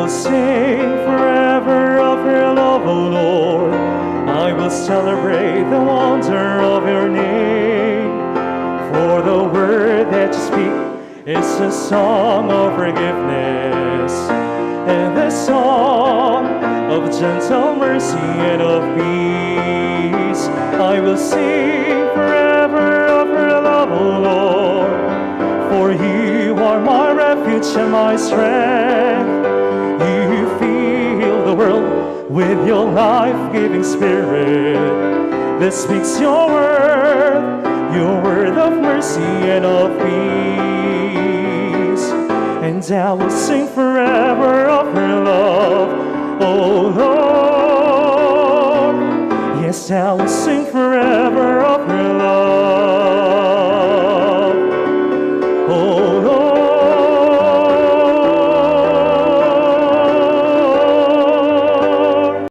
will sing forever of your love, O Lord. I will celebrate the wonder of your name. For the word that you speak is a song of forgiveness and the song of gentle mercy and of peace. I will sing forever of your love, O Lord. For you are my refuge and my strength. You fill the world with your life-giving spirit that speaks your word of mercy and of peace. And I will sing forever of your love, oh Lord. Yes, I will sing forever of your love.